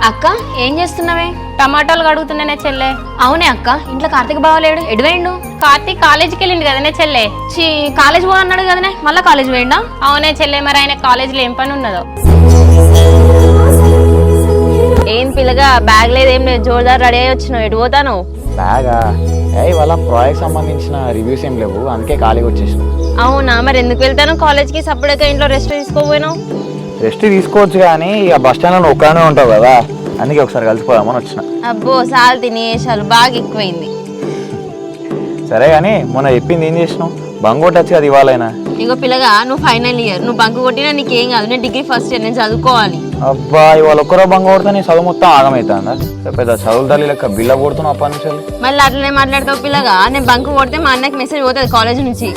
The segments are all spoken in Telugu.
అక్క ఏం చేస్తున్నావే? టమాటాలు కడుగుతున్నానే చెల్లె. అవునే అక్క, ఇంట్లో కార్తీక్ బావ లేడు, ఎటువేయండు? కార్తీక్ కాలేజీకి వెళ్ళిండు కదనే చెల్లె. కాలేజ్ పో అన్నాడు కదనే, మళ్ళీ కాలేజ్ పోయిండా? అవునే చెల్లె, మరి ఆయన కాలేజీలో ఏం పని ఉన్నదో. ఏం పిల్లగా బ్యాగ్ లేదు ఏం లేదు, జోరుదారు రెడీ అయ్యి వచ్చినావు, ఎటు పోతాను? బ్యాగా వాళ్ళ ప్రాజెక్ట్ సంబంధించిన రివ్యూస్ ఏం లేవు, అందుకే ఖాళీగా వచ్చేసిన. అవునా, మరి ఎందుకు వెళ్తాను కాలేజ్కి? సపరేట్గా ఇంట్లో రెస్ట్ తీసుకోపోయినావు? రెస్ట్ తీసుకోవచ్చు కానీ ఇక బస్ స్టాండ్లో ఒక్కనే ఉంటావు కదా, అందుకే ఒకసారి కలిసిపోదామని వచ్చిన. అబ్బో సాల్ తినేసాలు బాగా ఎక్కువైంది. సరే కానీ మొన్న చెప్పింది ఏం చేసినావు? బంక్ కొట్టచ్చు కదా ఇవాళైనా. ఇగో పిల్లగా, నువ్వు ఫైనల్ ఇయర్, నువ్వు బంక్ కొట్టినా నీకేం కాదు, నేను డిగ్రీ ఫస్ట్ ఇయర్, నేను చదువుకోవాలి. అబ్బా ఇవాళ ఒక్కరో బంక్ కొడితే నీ చదువు మొత్తం ఆగమవుతుందా? పెద్ద చదువుల తల్లి లెక్క బిల్ల కొడుతున్నావు అప్పటి నుంచి. మళ్ళీ అట్లనే మాట్లాడతావు పిల్లగా. నేను బంక్ కొడితే మా అన్నకి మెసేజ్ పోతుంది కాలేజ్ నుంచి.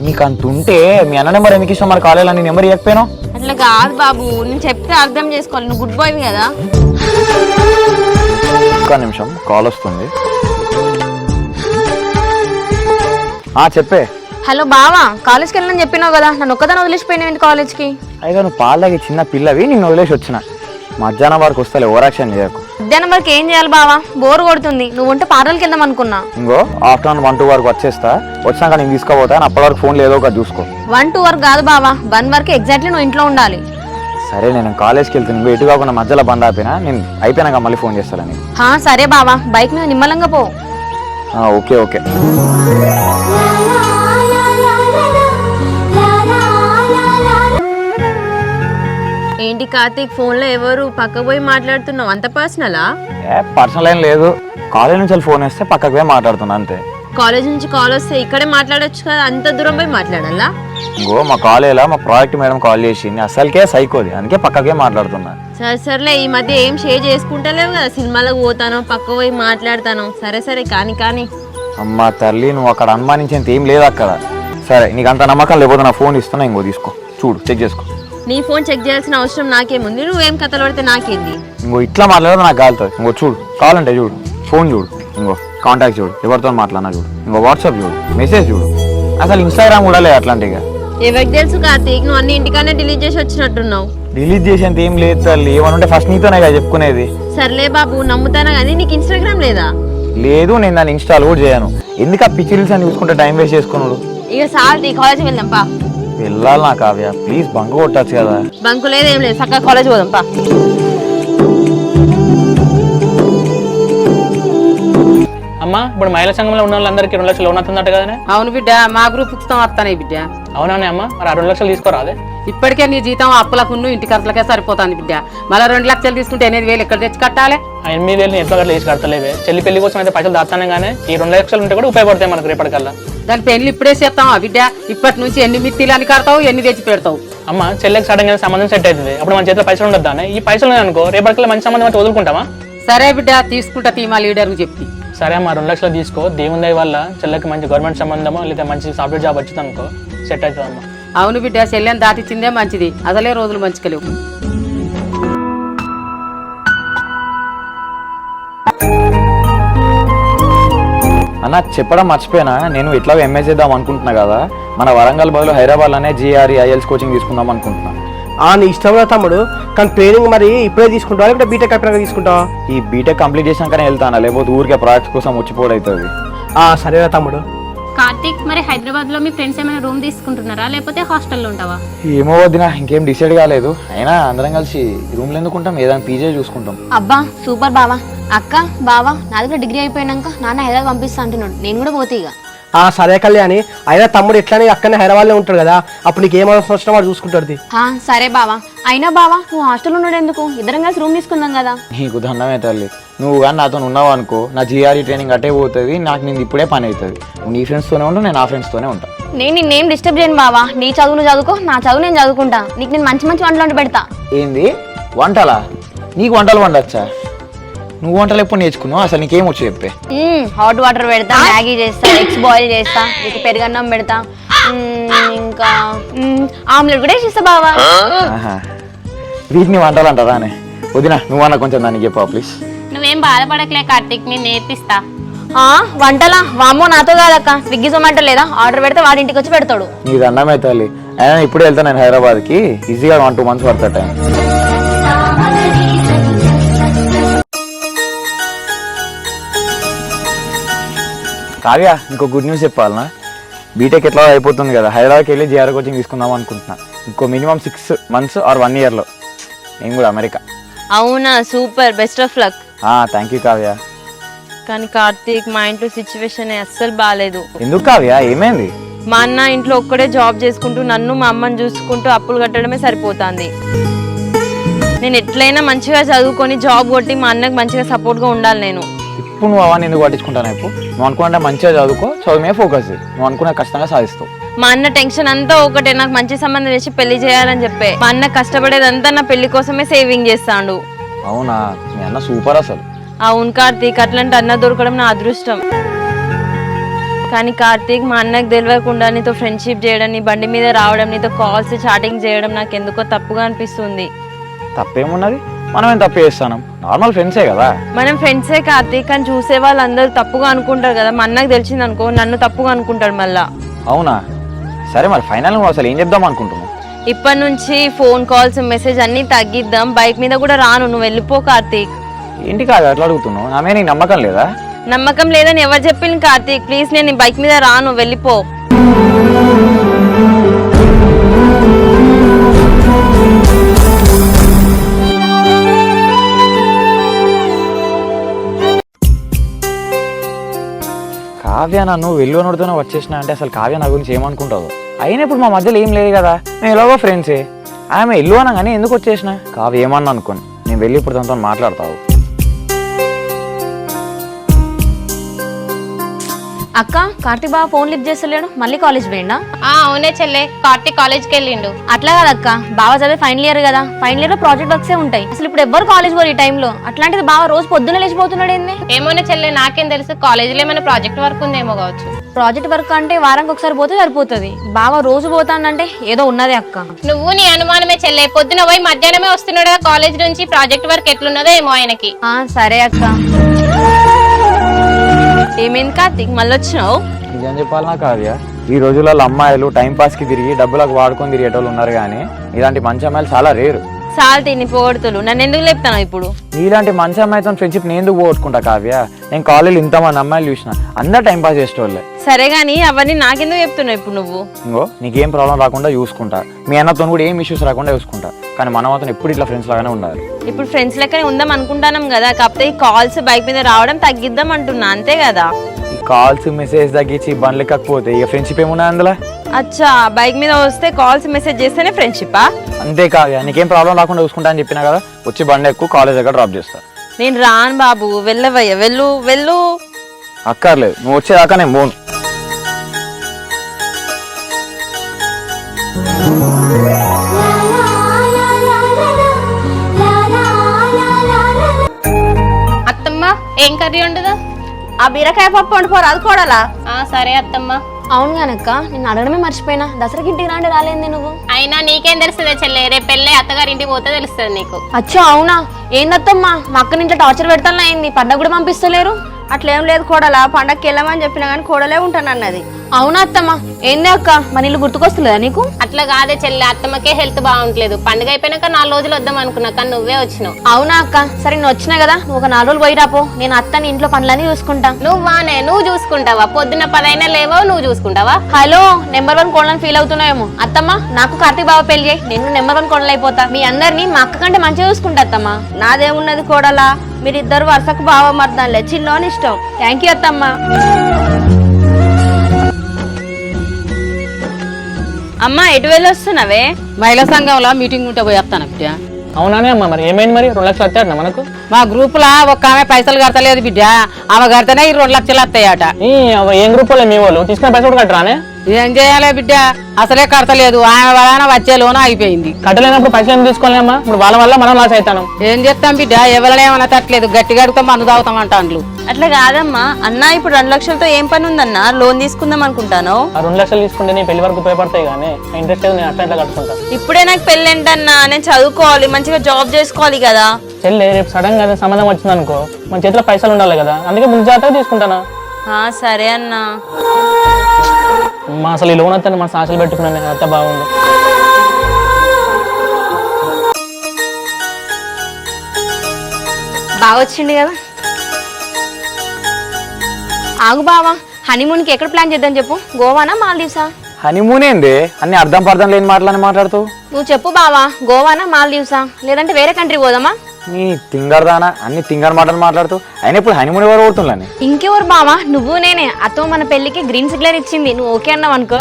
నీకు అంత ఉంటే మీ అన్న నెంబర్ ఎందుకు ఇష్టం మరి? కాలేజ్ అని నెంబర్ ఇవ్వకపోయినావు? అట్లా కాదు బాబు, నేను చెప్తే అర్థం చేసుకోవాలి, నువ్వు గుడ్ బాయ్ కదా. ఒక్క నిమిషం, కాల్ వస్తుంది. చెప్పే. హలో బావా, కాలేజ్కి వెళ్ళని చెప్పినావు కదా, నన్ను ఒక్కదాన్ని వదిలేసిపోయినావు కాలేజ్కి? అయితే నువ్వు పాలకి చిన్న పిల్లవి, నిన్ను వదిలేసి వచ్చిన. మధ్యాహ్నం వరకు వస్తలే, ఓవరాక్షన్ చేయకు. మధ్యాహ్నం వరకు ఏం చేయాలి బావా? బోర్ కొడుతుంది. నువ్వు ఉంటే పార్లర్కి వెళ్దాం అనుకున్నా. ఇంకో ఆఫ్టర్నూన్ 1-2 వరకు వచ్చేస్తా, వచ్చాక నేను తీసుకుపోతా. అప్పటి వరకు ఫోన్ ఏదో ఒకటి చూసుకో. 1-2 వరకు కాదు బావా, 1 వరకు ఎగ్జాక్ట్లీ నువ్వు ఇంట్లో ఉండాలి. సరే, నేను కాలేజ్కి వెళ్తాను, నువ్వు ఎటు కాకుండా మధ్యలో బంద్ ఆపినా, నేను అయిపోయినాక మళ్ళీ ఫోన్ చేస్తాను. సరే బావా, బైక్ మీద నిమ్మలంగా పో. Okay okay. ఏంటి కార్తీక్, ఫోన్లో ఎవరు పక్కకు పోయి మాట్లాడుతున్నావు? అంత పర్సనలా? పర్సనల్ ఏం లేదు, కాలేజ్ నుంచి ఫోన్ వేస్తే పక్కకు పోయి మాట్లాడుతున్నా అంతే. కాలేజ్ నుంచి కాల్ వస్తే ఇక్కడే మాట్లాడొచ్చు కదా, అంత దూరం పోయి మాట్లాడాలా? ఇంకో మా కాలేజ్లో మా ప్రాజెక్ట్ మేడం కాల్ చేసింది, అసలుకే సైకోది, అందుకే పక్కకే మాట్లాడుతున్నా. సరేలే, ఈ మధ్య ఏం షేర్ చేసుకుంటలేవు కదా, సినిమాలకు పోతాను, పక్క పోయి మాట్లాడతాను. సరే కానీ. అమ్మ తల్లి, నువ్వు అక్కడ అనుమానించేంత ఏం లేదు అక్కడ. సరే, నీకు అంత నమ్మకం లేకపోతే నా ఫోన్ ఇస్తున్నా, ఇంకో తీసుకో, చూడు, చెక్ చేసుకో. నీ ఫోన్ చెక్ చేయాల్సిన అవసరం నాకేముంది? నువ్వేం కథలు పడితే నాకేంది? ఇంకో ఇట్లా మాట్లాడదు నాకు కాలుతుంది. ఇంకో చూడు, కావాలంటే చూడు, ఫోన్ చూడు, ఇంకో కాంటాక్ట్ చూడు, ఎవరితో మాట్లాడినా చూడు, ఇంకో వాట్సాప్ చూడు, మెసేజ్ చూడు, అసలు ఇన్స్టాగ్రామ్ కూడా లేదు అట్లాంటిగా. ఎవరికి తెలుసు కార్తీక్, నువ్వు అన్ని ఇంటికానే డిలీట్ చేసి వచ్చినట్టున్నావు. డిలీట్ చేసేంత ఏం లేదు తల్లి, ఏమనుంటే ఫస్ట్ నీతోనే కదా చెప్పుకునేది. సర్లే బాబు, నమ్ముతానా కానీ నీకు ఇన్స్టాగ్రామ్ లేదా? లేదు, నేను దాన్ని ఇన్స్టాల్ కూడా చేయను. ఎందుకు ఆ పిచ్చి రీల్స్ అని చూసుకుంటే టైం వేస్ట్ చేసుకున్నాడు. ఇక సాల్ కాలేజ్కి వెళ్దాం పా. వెళ్ళాలి నా కావ్య, ప్లీజ్ బంక్ కొట్టచ్చు కదా. బంకు లేదు ఏం లేదు, చక్కగా కాలేజ్ పోదాం పా. అమ్మా, ఇప్పుడు మహిళా సంఘంలో ఉన్న వాళ్ళందరికీ 2 లక్షలు లోన్ వస్తుందట కదనే? అవును బిడ్డ, మా గ్రూప్ ఉచితం వస్తాయి బిడ్డ. అవునవునే అమ్మా, మరి ఆ 2 లక్షలు తీసుకోరాదే? ఇప్పటికే నీ జీతం అప్పులకు ఇంటి ఖర్చులకే సరిపోతుంది బిడ్డ. మళ్ళీ 2 లక్షలు తీసుకుంటే 8,000 ఎక్కడ తెచ్చి కట్టాలి? ఆ 8,000 ఎట్లా గట్ల తీసి కడతలేవే. చెల్లి పెళ్లి కోసం అయితే పైసలు దాస్తానే కానీ ఈ 2 లక్షలు ఉంటే కూడా ఉపయోగపడతాయి మనకు రేపటికల్లా. దాని పెళ్లి ఇప్పుడే చేస్తావా బిడ్డ? ఇప్పటి నుంచి ఎన్ని మిత్తిలు అని కడతావు, ఎన్ని తెచ్చి పెడతావు? అమ్మ, చెల్లెకి సడన్ గా సంబంధం సెట్ అవుతుంది, అప్పుడు మన చేతిలో పైసలు ఉండద్దానే. ఈ పైసలు అనుకో రేపటికల్లా మంచి సంబంధం అయితే వదులుకుంటామా? సరే బిడ్డ, తీసుకుంటా తీమా లీడర్కి చెప్పి. సరే అమ్మా, 2 లక్షలు తీసుకో. దేవుని దయ వల్ల చెల్లెకి మంచి గవర్నమెంట్ సంబంధమో లేదా మంచి సాఫ్ట్వేర్ జాబ్ వచ్చింది అనుకో, సెట్ అవుతుంది అమ్మా. అవును బిడ్డ, చెల్లెని దాటిచ్చిందే మంచిది, అసలే రోజులు మంచిగా లేవు. అన్న చెప్పడం మర్చిపోయినా, నేను ఇట్లా ఎంఏ చేద్దాం అనుకుంటున్నా కదా, మన వరంగల్ బదులు హైదరాబాద్లోనే GRE IELTS కోచింగ్ తీసుకుందాం అనుకుంటున్నా. నీ ఇష్టం తమ్ముడు, కానీ ట్రైనింగ్ మరి ఇప్పుడే తీసుకుంటావా లేకపోతే బీటెక్ అయిపోయినాక తీసుకుంటావా? ఈ బీటెక్ కంప్లీట్ చేసినాకనే వెళ్తానా, లేకపోతే ఊరికే ప్రాజెక్ట్స్ కోసం వచ్చిపోవడవుతుంది. సరేనా తమ్ముడు. కార్తీక్, మరి హైదరాబాద్ లో మీ ఫ్రెండ్స్ ఏమైనా రూమ్ తీసుకుంటున్నారా లేకపోతే హాస్టల్లో ఉంటావా? ఏమో వద్దినా, ఇంకేం డిసైడ్ కాలేదు. అయినా అందరం కలిసి రూమ్లో ఎందుకుంటాం, ఏదైనా పీజే చూసుకుంటాం. అబ్బా సూపర్ బావా. అక్క బావా, నాది కూడా డిగ్రీ అయిపోయినాక నాన్న హైదరాబాద్ పంపిస్తా అంటున్నాడు, నేను కూడా పోతే ఇక. సరే కళ్యాణి, అయినా తమ్ముడు ఎట్లానే అక్కడనే హైదరాబాద్లో ఉంటాడు కదా, అప్పుడు నీకు ఏం అవసరం వచ్చినా వాడు చూసుకుంటాడు. సరే బావా. అయినా బావా, నువ్వు హాస్టల్లో ఉన్నాడు ఎందుకు? ఇద్దరం కలిసి రూమ్ తీసుకుందాం కదా. నీకు దండమే తల్లి, నువ్వు కానీ నాతో ఉన్నావు అనుకో, నా GRE ట్రైనింగ్ అట్టే పోతుంది, నాకు నేను ఇప్పుడే పని అవుతుంది. నీ ఫ్రెండ్స్తోనే ఉంటా, నేను నా ఫ్రెండ్స్తోనే ఉంటా. నేను నిన్నేం డిస్టర్బ్ చేయను బావా. నీ చదువు నువ్వు చదువుకో, నా చదువు నేను చదువుకుంటా. నీకు నేను మంచి మంచి వంటలు వండి పెడతా. ఏంది వంటలా? నీకు వంటలు వండొచ్చా? నువ్వు వంటలు ఎప్పుడు నేర్చుకున్నావు? అసలు నీకేం వచ్చి చెప్పే. హాట్ వాటర్ పెడతా, మ్యాగీ చేస్తా, ఎగ్స్ బాయిల్ చేస్తా, నీకు పెరుగన్నం పెడతా, ఇంకా ఆమ్లెట్ కూడా వేసిస్తా బావా. వీటిని వంటలు అంటారా? వదినా, నువ్వన్నా కొంచెం దానికి చెప్పావు ప్లీజ్. నువ్వేం బాధపడకలే కార్తీక్, నేను నేర్పిస్తా. వంటలా? వామ్మో, నాతో కాదక్క, స్విగ్గీ జొమాటో లేదా, ఆర్డర్ పెడితే వాడి ఇంటికి వచ్చి పెడతాడు. నీ దండమే తల్లి. అయినా ఇప్పుడే వెళ్తాను నేను హైదరాబాద్కి, ఈజీగా 1-2 మంత్స్ పడతా టైం. కావ్య ఇంకో గుడ్ న్యూస్ చెప్పాలనా, బీటెక్ ఎట్లా అయిపోతుంది కదా, హైదరాబాద్కి వెళ్ళి జిఆర్ కోచింగ్ తీసుకుందాం అనుకుంటున్నా. ఇంకో మినిమం 6 months ఆర్ 1 yearలో నేను కూడా అమెరికా. అవునా, super, best of luck. Thank you Kavya. కానీ కార్తీక్, మా ఇంట్లో సిచ్యువేషన్ అస్సలు బాగాలేదు. ఎందుకు కావ్య, ఏమైంది? మా అన్న ఇంట్లో ఒక్కడే జాబ్ చేసుకుంటూ నన్ను మా అమ్మని చూసుకుంటూ అప్పులు కట్టడమే సరిపోతుంది. నేను ఎట్లయినా మంచిగా చదువుకొని జాబ్ కొట్టి మా అన్నకు మంచిగా సపోర్ట్గా ఉండాలి. నేను ఇప్పుడు నువ్వు అవన్నీ ఎందుకు పట్టించుకుంటాను? ఇప్పుడు నువ్వు అనుకుంటే మంచిగా చదువుకో, చదువు మీద ఫోకస్ చేయి, నువ్వు అనుకున్నా ఖచ్చితంగా సాధిస్తావు. మా అన్న టెన్షన్ అంతా ఒకటే, నాకు మంచి సంబంధం చేసి పెళ్లి చేయాలని చెప్పే. మా అన్న కష్టపడేదంతా నా పెళ్లి కోసమే సేవింగ్ చేస్తాడు. అవునా, మీ అన్న సూపర్ అసలు. అవును కార్తీక్, అట్లాంటి అన్న దొరకడం నా అదృష్టం. కానీ కార్తీక్, మా అన్నకు తెలియకుండా నీతో ఫ్రెండ్షిప్ చేయడం, నీ బండి మీద రావడం, నీతో కాల్స్ చాటింగ్ చేయడం నాకు ఎందుకో తప్పుగా అనిపిస్తుంది. తప్పేమున్నది, మనం ఏం తప్పు చేస్తాం, నార్మల్ ఫ్రెండ్సే కదా. మనం ఫ్రెండ్సే కార్తీక్, కానీ చూసే వాళ్ళందరూ తప్పుగా అనుకుంటారు కదా. మా అన్నకు తెలిసింది అనుకో, నన్ను తప్పుగా అనుకుంటాడు మళ్ళా. అవునా, సరే మరి ఫైనల్ నువ్వు అసలు ఏం చెప్దాం అనుకుంటున్నావు? ఇప్పటి నుంచి ఫోన్ కాల్స్, మెసేజ్ అన్ని తగ్గిద్దాం. బైక్ మీద కూడా రాను, నువ్వు వెళ్ళిపో కార్తీక్. ఏంటి కాదు అట్లా అడుగుతున్నావు, నా మీద నీకు నమ్మకం లేదా? నమ్మకం లేదని ఎవరు చెప్పింది కార్తీక్? ప్లీజ్, నేను నీ బైక్ మీద రాను, వెళ్ళిపో. కావ్య నన్ను వెలువనోడితోనే వచ్చేసిన అంటే అసలు కావ్య నా గురించి ఏమనుకుంటుందో. అయినా ఇప్పుడు మా మధ్యలో ఏం లేదు కదా, మేము ఎలాగో ఫ్రెండ్సే. ఆమె ఇల్లు అనగానే ఎందుకు వచ్చేసిన? కావ్య ఏమన్నా అనుకోని నేను వెళ్ళి ఇప్పుడు తనతో మాట్లాడతావు. అక్క, కార్తీక్ బావ ఫోన్ లిఫ్ట్ చేస్తలేడు, మళ్ళీ కాలేజ్ పోయిండా? అవునే చెల్లె, కార్తీక్ కాలేజ్కి వెళ్ళిండు. అట్లా కాదక్క, బావ చదివే ఫైనల్ ఇయర్ కదా, ఫైనల్ ఇయర్ లో ప్రాజెక్ట్ వర్క్సే ఉంటాయి. అసలు ఇప్పుడు ఎవ్వరు కాలేజ్ పోరు ఈ టైంలో. అట్లాంటిది బావ రోజు పొద్దున్న లేచిపోతున్నాడు ఏంది? ఏమోనే చెల్లె, నాకేం తెలుసు, కాలేజీలో ఏమైనా ప్రాజెక్ట్ వర్క్ ఉందేమో కావచ్చు. ప్రాజెక్ట్ వర్క్ అంటే వారానికి ఒకసారి పోతే సరిపోతుంది. బావ రోజు పోతానంటే ఏదో ఉన్నదే అక్క. నువ్వు నీ అనుమానమే చెల్లె, పొద్దున పోయి మధ్యాహ్నమే వస్తున్నాడు కాలేజ్ నుంచి. ప్రాజెక్ట్ వర్క్ ఎట్లున్నదో ఏమో ఆయనకి. సరే అక్క. ఏమైంది కార్తీక్, మళ్ళీ వచ్చినావు? నిజం చెప్పాలన్నా కావ్య, ఈ రోజులలో అమ్మాయిలు టైం పాస్ కి తిరిగి డబ్బులకు వాడుకొని తిరిగేటోళ్ళు ఉన్నారు, కానీ ఇలాంటి మంచి అమ్మాయిలు చాలా రేరు. చాలా తిని పోగొడుతులు, నన్ను ఎందుకు లేపుతాను ఇప్పుడు? ఇలాంటి మంచి అమ్మాయితో ఫ్రెండ్షిప్ నేను ఎందుకు పోగొట్టుకుంటా కావ్య? నేను కాలేజీలో ఇంతమంది అమ్మాయిలు చూసిన, అందరు టైం పాస్ చేసేటోళ్ళే. సరే గానీ అవన్నీ నాకెందుకు చెప్తున్నావు ఇప్పుడు నువ్వు? ఇంకో నీకేం ప్రాబ్లం రాకుండా చూసుకుంటా, మీ అన్నతో కూడా ఏం ఇష్యూస్ రాకుండా చూసుకుంటా, కానీ మనం అతను ఎప్పుడు ఇట్లా ఫ్రెండ్స్ లాగానే ఉండాలి. ఇప్పుడు ఫ్రెండ్స్ లెక్కనే ఉందాం అనుకుంటాం కదా, కాకపోతే ఈ కాల్స్ బైక్ మీద రావడం తగ్గిద్దాం అంటున్నా, అంతే కదా? ఈ కాల్స్ మెసేజ్ తగ్గించి బండ్లు ఎక్కకపోతే ఇక ఫ్రెండ్షిప్ ఏమున్నా అందులో? అచ్చా, బైక్ మీద వస్తే కాల్స్ మెసేజ్ చేస్తేనే ఫ్రెండ్షిపా? అంతే కావ్య, నీకేం ప్రాబ్లం రాకుండా చూసుకుంటా అని చెప్పినా కదా, వచ్చి బండి ఎక్కువ కాలేజ్ దగ్గర డ్రాప్ చేస్తా. నేను రాను బాబు, వెళ్ళవయ్యా, వెళ్ళు వెళ్ళు. అక్కర్లేదు, నువ్వు వచ్చేదాకా నేను పోను. అత్తమ్మ, ఏం కర్రీ ఉండదు? ఆ బీరకాయ పప్పు వండుకోరు, అది కూడాలా? సరే అత్తమ్మ. అవును కనక్క, నేను అడగడమే మర్చిపోయినా, దసరాకి ఇంటికి రాండి రాలేంది నువ్వు? అయినా నీకేం తెలుస్తుంది చెల్లె, రేపు పెళ్ళి అత్తగారి ఇంటికి పోతే తెలుస్తుంది నీకు. అచ్చా అవునా? ఏందత్తమ్మా, మా అక్క ఇంట్లో టార్చర్ పెడతాను అయింది, పండగ కూడా పంపిస్తలేరు. అట్లేం లేదు కోడలా, పండగకి వెళ్ళమని చెప్పినా కానీ కోడలే ఉంటానన్నది. అవునా అత్తమ్మ? ఏంది అక్క, మన ఇల్లు గుర్తుకొస్తలేదా నీకు? అట్లా కాదే చెల్లె, అత్తమ్మకే హెల్త్ బాగుంటలేదు. పండుగ అయిపోయినాక 4 రోజులు వద్దాం అనుకున్నా, కానీ నువ్వే వచ్చినావు. అవునా అక్క, సరే నేను వచ్చినా కదా, నువ్వు ఒక 4 రోజులు పోయి రాపో, నేను అత్తని ఇంట్లో పనులన్నీ చూసుకుంటా. నువ్వానే, నువ్వు చూసుకుంటావా? పొద్దున్న 10 అయినా లేవో, నువ్వు చూసుకుంటావా? హలో, నెంబర్ 1 కోడలని ఫీల్ అవుతున్నావేమో. అత్తమ్మ, నాకు కార్తీక్ బావ పెళ్లి చేయి, నేను నెంబర్ 1 కోడలు అయిపోతా. మీ అందరినీ మా అక్క కంటే మంచిగా చూసుకుంటా అత్తమ్మ. నాదేమున్నది కోడలా, మీరిద్దరు వరుసకు బావ మర్దాన్లే, చిన్నోని ఇష్టం. థ్యాంక్ యూ అత్తమ్మ. అమ్మా, ఎటు వెళ్ళి వస్తున్నావే? మహిళా సంఘంలో మీటింగ్ ఉంటే పోయి వస్తాను బిడ్డ. అవునానే అమ్మ, మరి ఏమైంది? మరి 2 లక్షలు వచ్చారట మనకు. మా గ్రూపులో ఒక ఆమె పైసలు కడతలేదు బిడ్డ, ఆమె కడితేనే ఈ 2 లక్షలు వస్తాయట. ఏం గ్రూప్ వాళ్ళు మీ వాళ్ళు తీసుకున్న పైసలు కూడా కట్టరానే? ఏం చేయాలి బిడ్డ, అసలే కడతలేదు, ఆమె వలన వచ్చే లోన అయిపోయింది. కట్టలేనప్పుడు పైసలు ఏం తీసుకోలేమా? ఇప్పుడు వాళ్ళ వల్ల మనం లాస్ అవుతాను. ఏం చేస్తాం బిడ్డ, ఎవరైనా ఏమన్నా తట్టలేదు, గట్టి కడుగుతాం, మందు తాగుతాం అంటాండ్లు. అట్లా కాదమ్మా అన్న, ఇప్పుడు 2 లక్షలతో ఏం పని ఉందన్నా? లోన్ తీసుకుందాం అనుకుంటాను. ఆ 2 లక్షలు తీసుకుంటే నీ పెళ్లి వరకు ఉపయోగపడతాయి, కానీ ఇంట్రెస్ట్ లేదు, నేను అట్లా ఇట్లా కట్టుకుంటా. ఇప్పుడే నాకు పెళ్ళి ఏంటన్నా, నేను చదువుకోవాలి, మంచిగా జాబ్ చేసుకోవాలి కదా. చెల్లి, రేపు సడన్ గా సంబంధం వచ్చింది అనుకో, మన చేతిలో పైసలు ఉండాలి కదా, అందుకే ముందు జాగ్రత్తగా తీసుకుంటానా. సరే అన్నా. మా అసలు ఈ లోన్ అంతా మన సాక్షులు పెట్టుకున్నాను, అంత బాగుంది. బాగా వచ్చింది కదా. ఆగు బావా, హనీమూన్కి ఎక్కడ ప్లాన్ చేద్దాం చెప్పు, గోవానా మాల్దీవ్సా? హనీమూన్ ఏంది అన్ని అర్థం పర్థం లేని మాటలని మాట్లాడుతావు? నువ్వు చెప్పు బావా, గోవానా మాల్దీవ్సా లేదంటే వేరే కంట్రీ పోదామా? నీ తింగర్దానా అన్ని తింగర్ మాటలు మాట్లాడుతూ అయినా ఇప్పుడు హనీమూన్ ఎవరు కొడుతుందని? ఇంకెవరు బావా, నువ్వు నేనే. అతో మన పెళ్లికి గ్రీన్ సిగ్నల్ ఇచ్చింది, నువ్వు ఓకే అన్నావు అనుకో.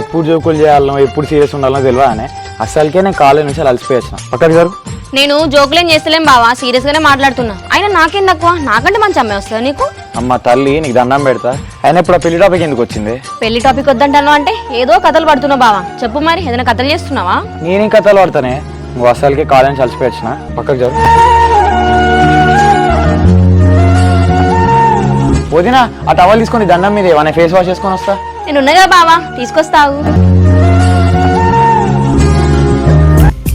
ఎప్పుడు జోకులు చేయాలనో ఎప్పుడు సీరియస్ ఉండాలనో తెలియదు అని అసలుకే నేను కాలేజ్ నుంచి అలసిపోయి వచ్చిన. పక్కకి గారు నేను జోకులేం చేస్తలేం బావా, సీరియస్ గానే మాట్లాడుతున్నా. అయినా నాకేం తక్కువ, నాకంటే మంచి అమ్మాయి వస్తుంది నీకు. అమ్మ తల్లి నీకు దండం పెడతా. అయినా ఇప్పుడు ఆ పెళ్లి టాపిక్ ఎందుకు వచ్చింది? పెళ్లి టాపిక్ వద్దంటాను అంటే ఏదో కథలు పడుతున్నావు బావా. చెప్పు మరి, ఏదైనా కథలు చేస్తున్నావా? నేనేం కథలు పడతానే, నువ్వు అసలుకే కాలేజ్ నుంచి అలసిపోయి వచ్చిన. పక్కకి జరు వదినా, ఆ టవల్ తీసుకొని దండం మీద ఏమన్నా ఫేస్ వాష్ చేసుకొని వస్తా. నేను ఉన్నగా బావా, తీసుకొస్తావు.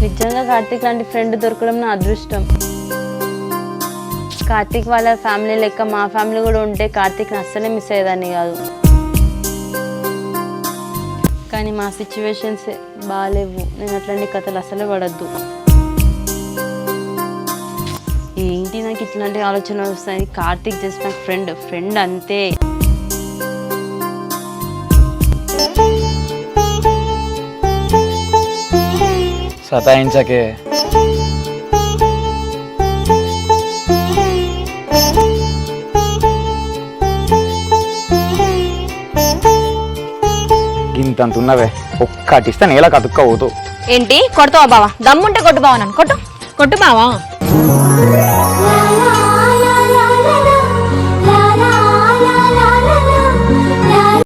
నిజంగా కార్తీక్ లాంటి ఫ్రెండ్ దొరకడం నా అదృష్టం. కార్తీక్ వాళ్ళ ఫ్యామిలీ లెక్క మా ఫ్యామిలీ కూడా ఉంటే కార్తీక్ని అస్సలే మిస్ అయ్యేదాన్ని కాదు. కానీ మా సిచ్యువేషన్స్ బాగాలేవు. నేను అట్లాంటి కథలు అసలే పడద్దు. ఏంటి నాకు ఇట్లాంటి ఆలోచన వస్తాయి? కార్తీక్ జస్ట్ నాకు ఫ్రెండ్ అంతే. సతాయించకే. ఇంతంతున్నవే, ఒక్కటిస్తే నేల కతుక్క పోతావు. ఏంటి కొడతావా బావా? దమ్ముంటే కొట్టు బావా, నన్ను కొట్టు బావా.